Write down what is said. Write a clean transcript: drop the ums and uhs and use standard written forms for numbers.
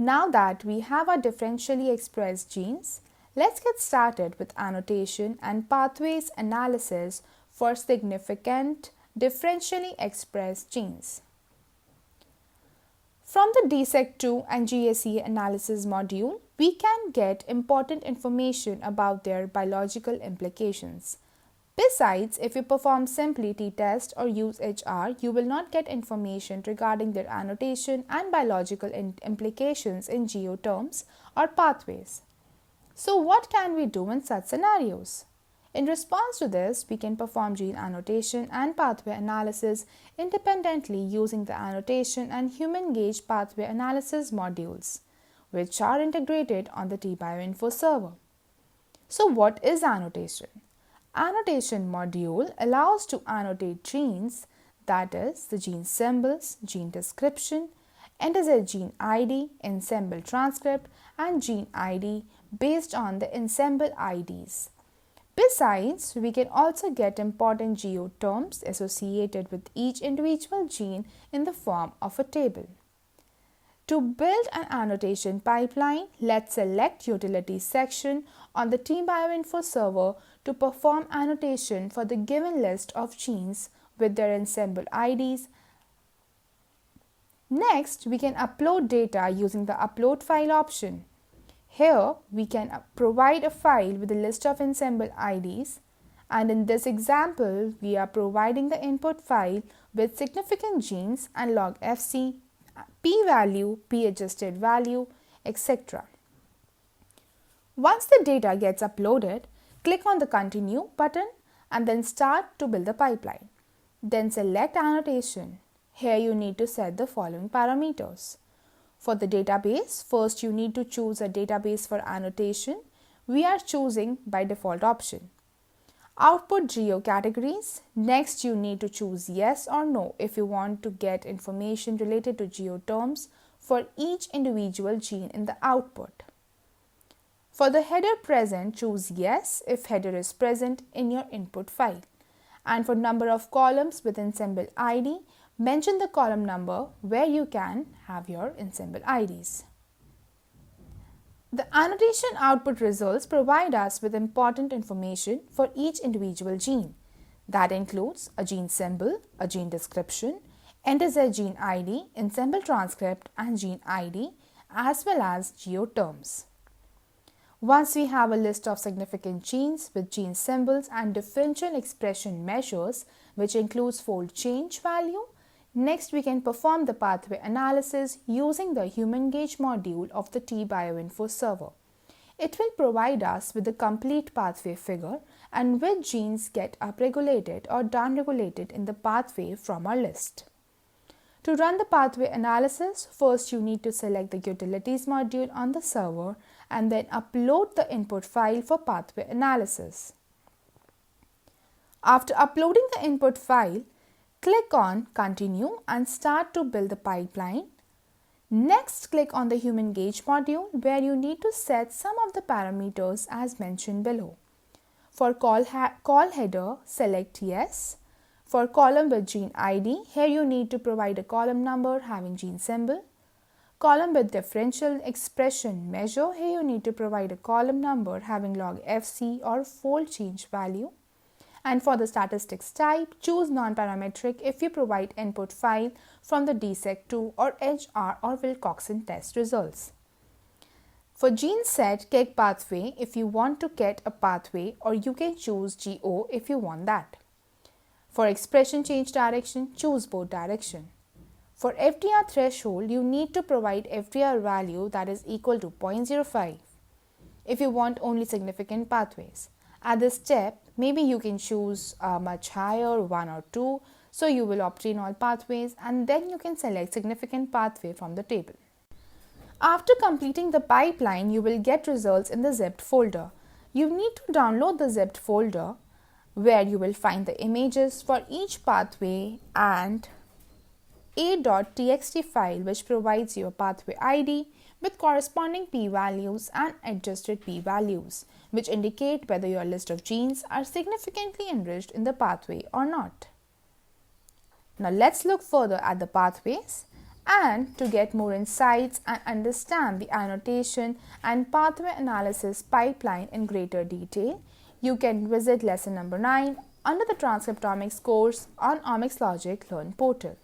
Now that we have our differentially expressed genes, let's get started with annotation and pathways analysis for significant differentially expressed genes. From the DSEC2 and GSE analysis module, we can get important information about their biological implications. Besides, if you perform simply t-test or use HR, you will not get information regarding their annotation and biological implications in geo terms or pathways. So what can we do in such scenarios? In response to this, we can perform gene annotation and pathway analysis independently using the annotation and human gauge pathway analysis modules, which are integrated on the TBioInfo server. So what is annotation? Annotation module allows to annotate genes, that is, the gene symbols, gene description, NZ gene ID, ensemble transcript, and gene ID based on the ensemble IDs. Besides, we can also get important geo terms associated with each individual gene in the form of a table. To build an annotation pipeline, let's select Utilities section on the TBioInfo server to perform annotation for the given list of genes with their ensemble IDs. Next, we can upload data using the Upload File option. Here, we can provide a file with a list of ensemble IDs, and in this example, we are providing the input file with significant genes and log FC, p-value, p-adjusted value, etc. Once the data gets uploaded, click on the Continue button and then start to build the pipeline. Then select Annotation. Here you need to set the following parameters. For the database, first you need to choose a database for annotation. We are choosing by default option. Output geo categories. Next, you need to choose yes or no if you want to get information related to geo terms for each individual gene in the output. For the header present, choose yes if header is present in your input file. And for number of columns with ensemble ID, mention the column number where you can have your ensemble IDs. The annotation output results provide us with important information for each individual gene. That includes a gene symbol, a gene description, NZ gene ID, ensemble transcript, and gene ID, as well as geo terms. Once we have a list of significant genes with gene symbols and differential expression measures, which includes fold change value, next we can perform the pathway analysis using the human gauge module of the TBioInfo server. It will provide us with the complete pathway figure and which genes get upregulated or downregulated in the pathway from our list. To run the pathway analysis, first you need to select the Utilities module on the server and then upload the input file for pathway analysis. After uploading the input file, click on Continue and start to build the pipeline. Next, click on the Human Gauge module where you need to set some of the parameters as mentioned below. For call header, select Yes. For column with gene ID, here you need to provide a column number having gene symbol. Column with differential expression measure, here you need to provide a column number having log FC or fold change value. And for the statistics type, choose non-parametric if you provide input file from the DSEC2 or HR or Wilcoxon test results. For gene set, click pathway if you want to get a pathway, or you can choose GO if you want that. For expression change direction, choose both direction. For FDR threshold, you need to provide FDR value that is equal to 0.05 if you want only significant pathways. At this step, maybe you can choose a much higher 1 or 2, so you will obtain all pathways and then you can select significant pathway from the table. After completing the pipeline, you will get results in the zipped folder. You need to download the zipped folder where you will find the images for each pathway and a.txt file which provides you a pathway ID with corresponding p-values and adjusted p-values, which indicate whether your list of genes are significantly enriched in the pathway or not. Now let's look further at the pathways. And to get more insights and understand the annotation and pathway analysis pipeline in greater detail, you can visit lesson number 9 under the transcriptomics course on Omics Logic Learn portal.